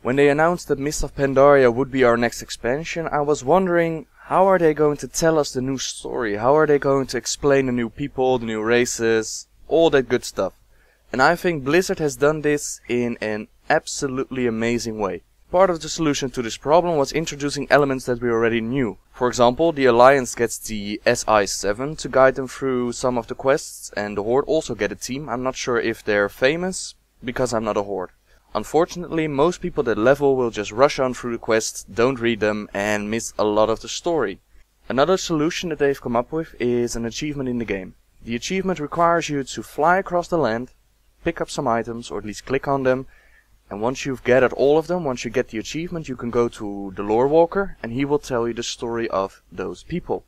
When they announced that Mist of Pandaria would be our next expansion, I was wondering, how are they going to tell us the new story? How are they going to explain the new people, the new races, all that good stuff? And I think Blizzard has done this in an absolutely amazing way. Part of the solution to this problem was introducing elements that we already knew. For example, the Alliance gets the SI-7 to guide them through some of the quests, and the Horde also get a team. I'm not sure if they're famous, because I'm not a Horde. Unfortunately, most people that level will just rush on through the quests, don't read them, and miss a lot of the story. Another solution that they've come up with is an achievement in the game. The achievement requires you to fly across the land, pick up some items, or at least click on them, and once you've gathered all of them, once you get the achievement, you can go to the Lore Walker, and he will tell you the story of those people.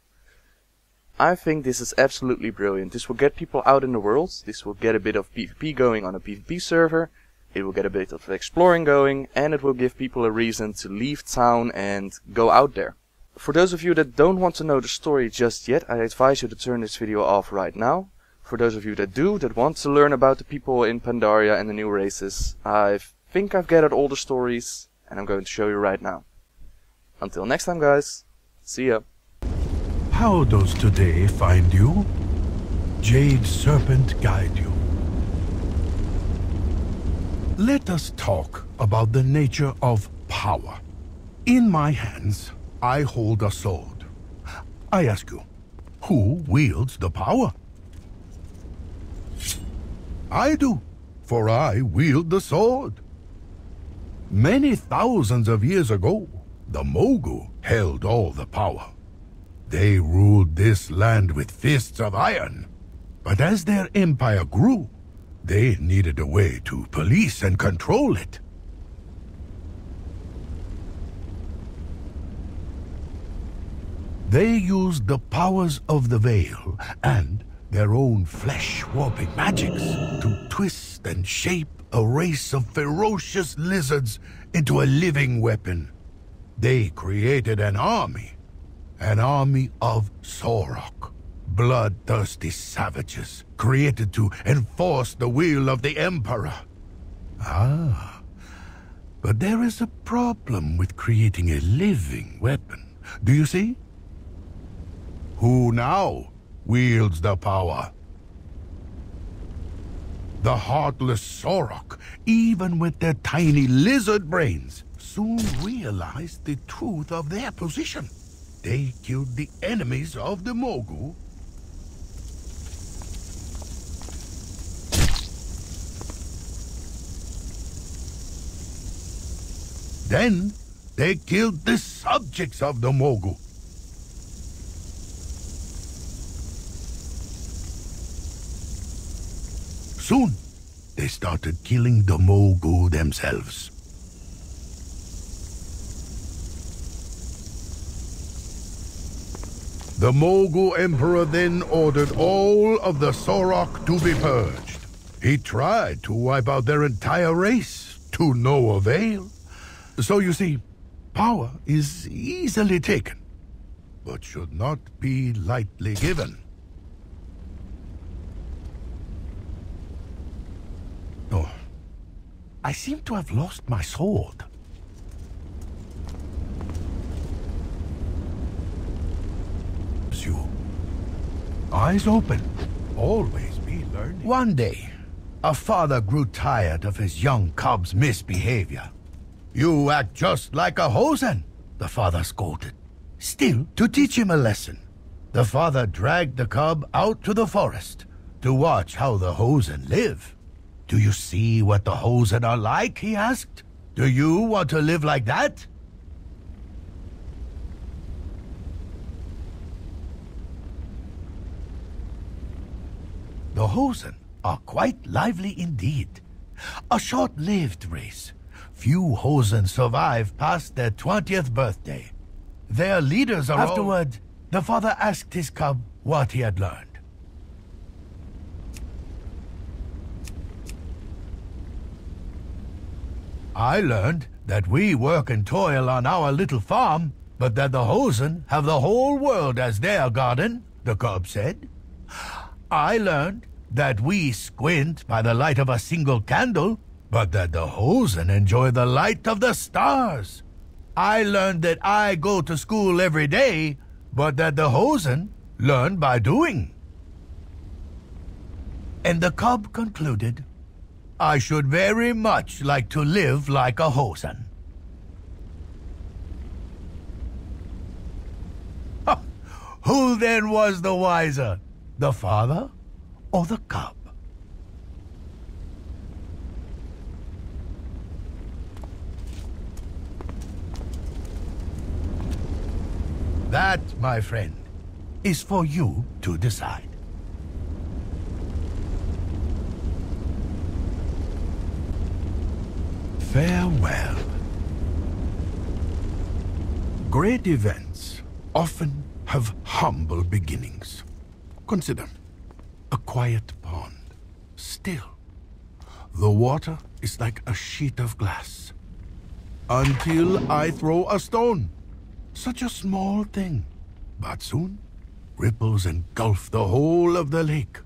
I think this is absolutely brilliant. This will get people out in the world, this will get a bit of PvP going on a PvP server, it will get a bit of exploring going, and it will give people a reason to leave town and go out there. For those of you that don't want to know the story just yet, I advise you to turn this video off right now. For those of you that do, that want to learn about the people in Pandaria and the new races, I think I've gathered all the stories, and I'm going to show you right now. Until next time, guys, see ya. How does today find you? Jade Serpent guide you. Let us talk about the nature of power. In my hands, I hold a sword. I ask you, who wields the power? I do, for I wield the sword. Many thousands of years ago, the Mogu held all the power. They ruled this land with fists of iron. But as their empire grew, they needed a way to police and control it. They used the powers of the Veil and their own flesh-warping magics to twist and shape a race of ferocious lizards into a living weapon. They created an army of Saurok, bloodthirsty savages created to enforce the will of the Emperor. Ah, but there is a problem with creating a living weapon. Do you see? Who now wields the power? The heartless Saurok, even with their tiny lizard brains, soon realized the truth of their position. They killed the enemies of the Mogu. Then they killed the subjects of the Mogu. Soon, they started killing the Mogu themselves. The Mogu Emperor then ordered all of the Saurok to be purged. He tried to wipe out their entire race, to no avail. So you see, power is easily taken, but should not be lightly given. Oh, I seem to have lost my sword. You. Eyes open. Always be learning. One day, a father grew tired of his young cub's misbehavior. You act just like a Hozen, the father scolded. Still, to teach him a lesson, the father dragged the cub out to the forest to watch how the Hozen live. Do you see what the Hozen are like, he asked. Do you want to live like that? The Hozen are quite lively indeed. A short-lived race. Few Hozen survive past their 20th birthday. Their leaders are Afterward, the father asked his cub what he had learned. I learned that we work and toil on our little farm, but that the Hozen have the whole world as their garden, the cub said. I learned that we squint by the light of a single candle, but that the Hozen enjoy the light of the stars. I learned that I go to school every day, but that the Hozen learn by doing. And the cub concluded, I should very much like to live like a Hozen. Who then was the wiser, the father or the cub? That, my friend, is for you to decide. Farewell. Great events often have humble beginnings. Consider a quiet pond. Still, the water is like a sheet of glass. Until I throw a stone. Such a small thing, but soon ripples engulf the whole of the lake.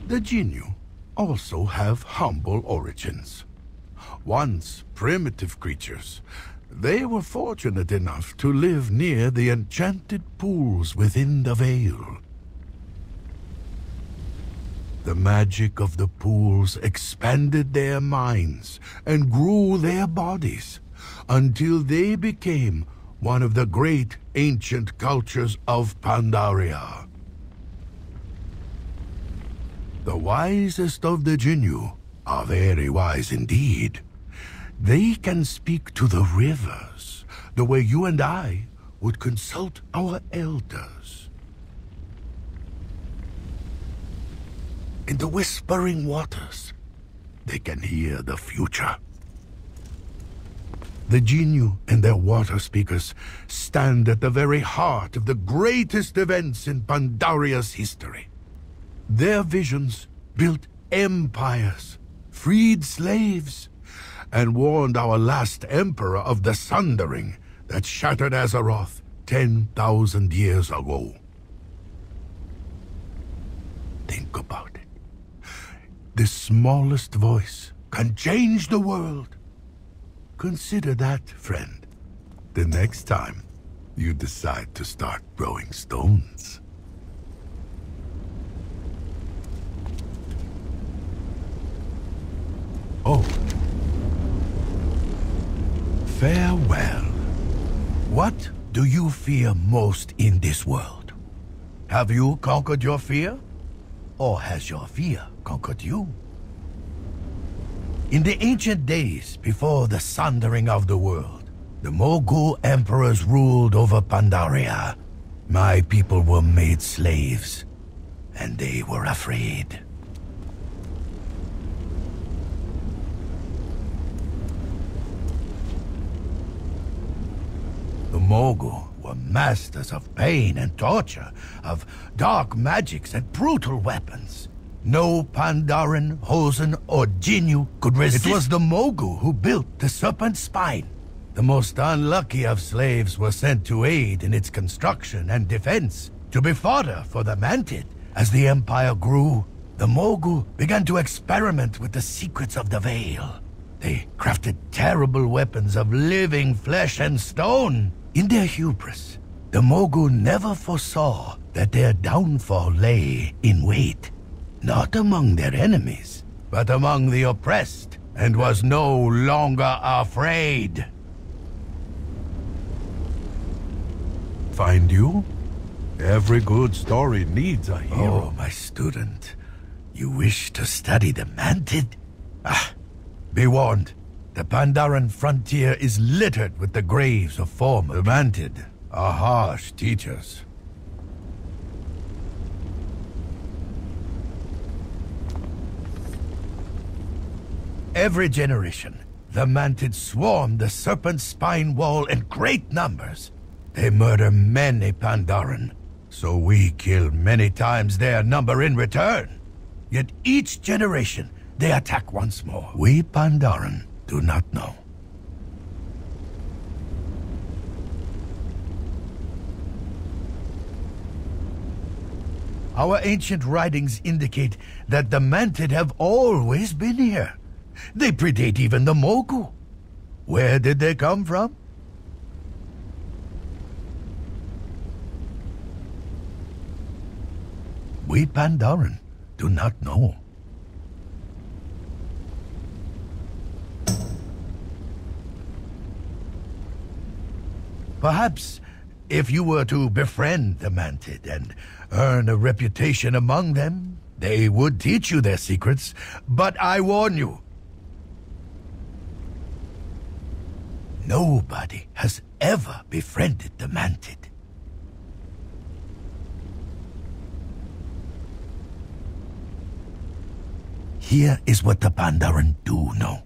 The Jinyu also have humble origins. Once primitive creatures, they were fortunate enough to live near the enchanted pools within the Veil. The magic of the pools expanded their minds and grew their bodies until they became one of the great ancient cultures of Pandaria. The wisest of the Jinyu are very wise indeed. They can speak to the rivers the way you and I would consult our elders. In the whispering waters, they can hear the future. The Jinyu and their water speakers stand at the very heart of the greatest events in Pandaria's history. Their visions built empires, freed slaves, and warned our last emperor of the sundering that shattered Azeroth 10,000 years ago. Think about it. The smallest voice can change the world. Consider that, friend, the next time you decide to start throwing stones. Oh. Farewell. What do you fear most in this world? Have you conquered your fear? Or has your fear conquered you? In the ancient days, before the sundering of the world, the Mogu emperors ruled over Pandaria. My people were made slaves, and they were afraid. The Mogu were masters of pain and torture, of dark magics and brutal weapons. No Pandaren, Hozen, or Jinyu could resist. It was the Mogu who built the Serpent Spine. The most unlucky of slaves were sent to aid in its construction and defense, to be fodder for the Mantid. As the Empire grew, the Mogu began to experiment with the secrets of the Veil. They crafted terrible weapons of living flesh and stone. In their hubris, the Mogu never foresaw that their downfall lay in wait. Not among their enemies, but among the oppressed, and was no longer afraid. Find you? Every good story needs a hero. Oh, my student. You wish to study the Mantid? Ah, be warned. The Pandaren frontier is littered with the graves of former Mantid, are harsh teachers. Every generation, the Mantid swarm the Serpent Spine Wall in great numbers. They murder many Pandaren, so we kill many times their number in return. Yet each generation, they attack once more. We Pandaren do not know. Our ancient writings indicate that the Mantid have always been here. They predate even the Mogu. Where did they come from? We Pandaran do not know. Perhaps if you were to befriend the Mantid and earn a reputation among them, they would teach you their secrets. But I warn you, nobody has ever befriended the Mantid. Here is what the Pandaran do know.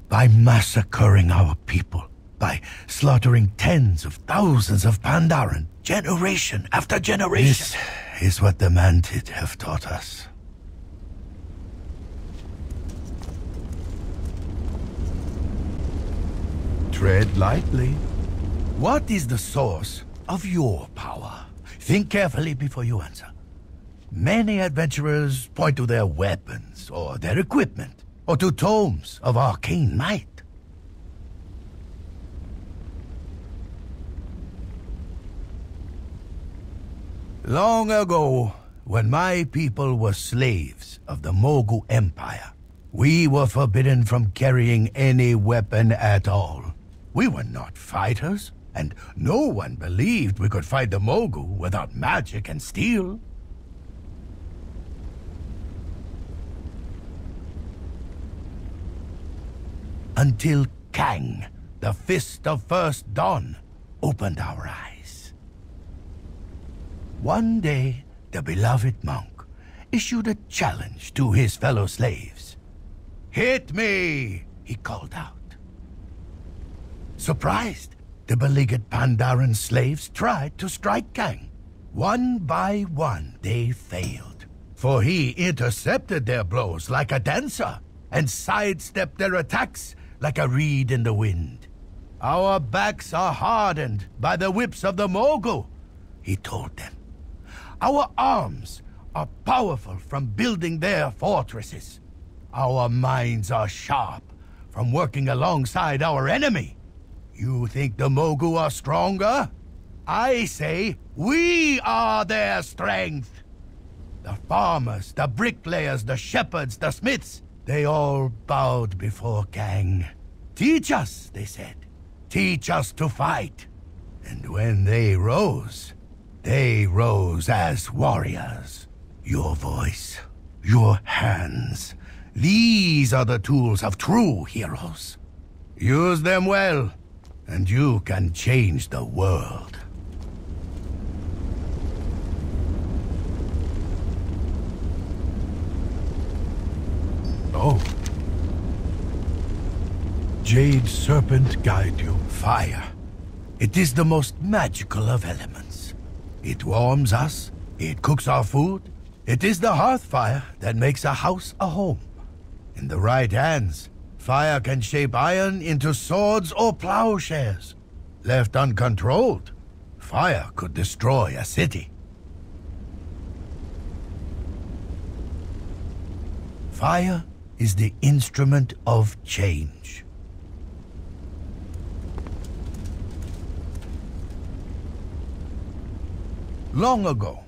By massacring our people, by slaughtering tens of thousands of Pandaran, generation after generation. This is what the Mantid have taught us. Tread lightly. What is the source of your power? Think carefully before you answer. Many adventurers point to their weapons, or their equipment, or to tomes of arcane might. Long ago, when my people were slaves of the Mogu Empire, we were forbidden from carrying any weapon at all. We were not fighters, and no one believed we could fight the Mogu without magic and steel. Until Kang, the Fist of First Dawn, opened our eyes. One day, the beloved monk issued a challenge to his fellow slaves. "Hit me!" he called out. Surprised, the beleaguered Pandaran slaves tried to strike Kang. One by one, they failed, for he intercepted their blows like a dancer and sidestepped their attacks like a reed in the wind. "Our backs are hardened by the whips of the Mogu," he told them. "Our arms are powerful from building their fortresses. Our minds are sharp from working alongside our enemy. You think the Mogu are stronger? I say we are their strength." The farmers, the bricklayers, the shepherds, the smiths, they all bowed before Kang. "Teach us," they said. "Teach us to fight." And when they rose as warriors. Your voice, your hands, these are the tools of true heroes. Use them well, and you can change the world. Oh. Jade Serpent guide you. Fire. It is the most magical of elements. It warms us, it cooks our food. It is the hearth fire that makes a house a home. In the right hands, fire can shape iron into swords or plowshares. Left uncontrolled, fire could destroy a city. Fire is the instrument of change. Long ago,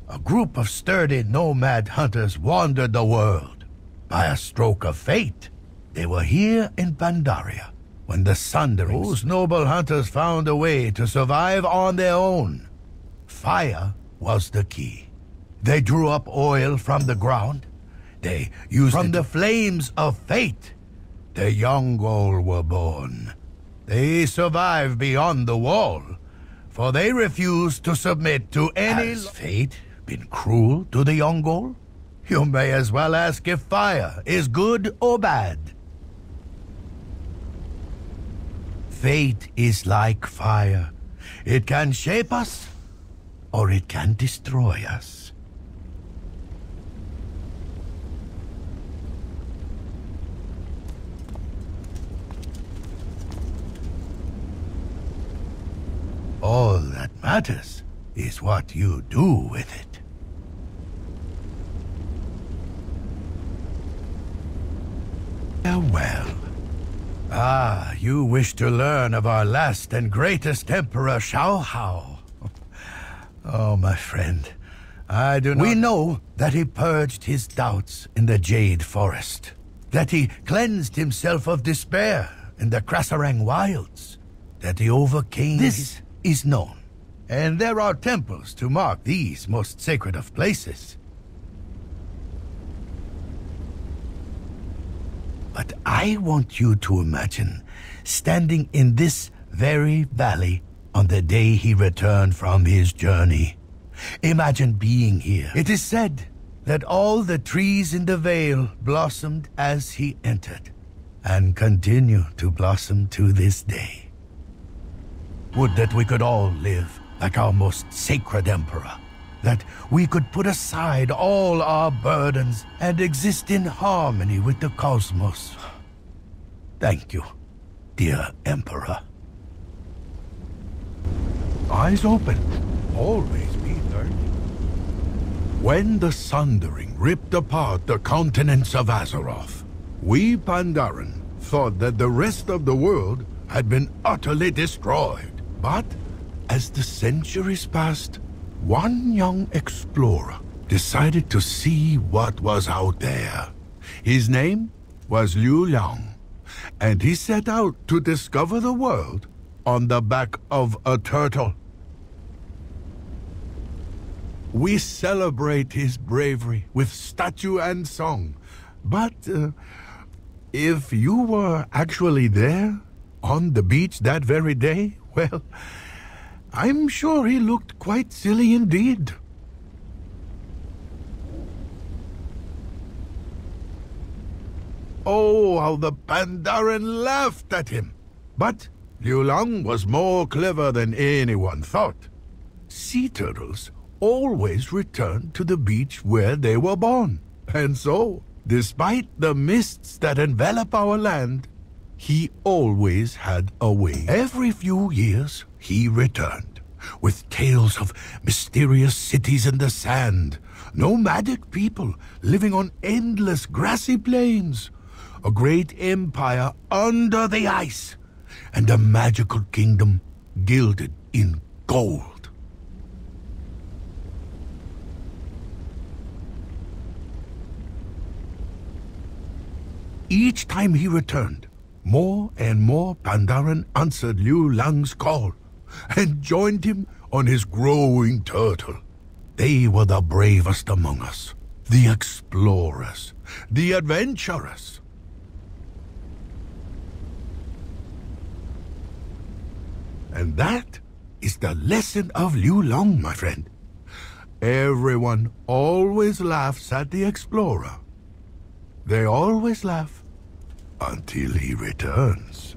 a group of sturdy nomad hunters wandered the world. By a stroke of fate, they were here in Pandaria when the Sunderings. Those noble hunters found a way to survive on their own. Fire was the key. They drew up oil from the ground. They used from the flames of fate. The Yaungol were born. They survived beyond the wall, for they refused to submit to any... Has fate been cruel to the Yaungol? You may as well ask if fire is good or bad. Fate is like fire. It can shape us, or it can destroy us. All that matters is what you do with it. well. Ah, you wish to learn of our last and greatest emperor, Shaohao. Oh, my friend, I do not... We know that he purged his doubts in the Jade Forest, that he cleansed himself of despair in the Krasarang wilds, that he overcame... This is known, and there are temples to mark these most sacred of places. But I want you to imagine standing in this very valley on the day he returned from his journey. Imagine being here. It is said that all the trees in the vale blossomed as he entered, and continue to blossom to this day. Would that we could all live like our most sacred emperor, that we could put aside all our burdens and exist in harmony with the cosmos. Thank you, dear Emperor. Eyes open. Always be learning. When the Sundering ripped apart the continents of Azeroth, we Pandaren thought that the rest of the world had been utterly destroyed. But as the centuries passed, one young explorer decided to see what was out there. His name was Liu Lang, and he set out to discover the world on the back of a turtle. We celebrate his bravery with statue and song, but if you were actually there, on the beach that very day, well, I'm sure he looked quite silly indeed. Oh, how the Pandaren laughed at him. But Liu Lang was more clever than anyone thought. Sea turtles always return to the beach where they were born. And so, despite the mists that envelop our land, he always had a way. Every few years, he returned, with tales of mysterious cities in the sand, nomadic people living on endless grassy plains, a great empire under the ice, and a magical kingdom gilded in gold. Each time he returned, more and more Pandaren answered Liu Lang's call and joined him on his growing turtle. They were the bravest among us, the explorers, the adventurers. And that is the lesson of Liu Lang, my friend. Everyone always laughs at the explorer. They always laugh until he returns.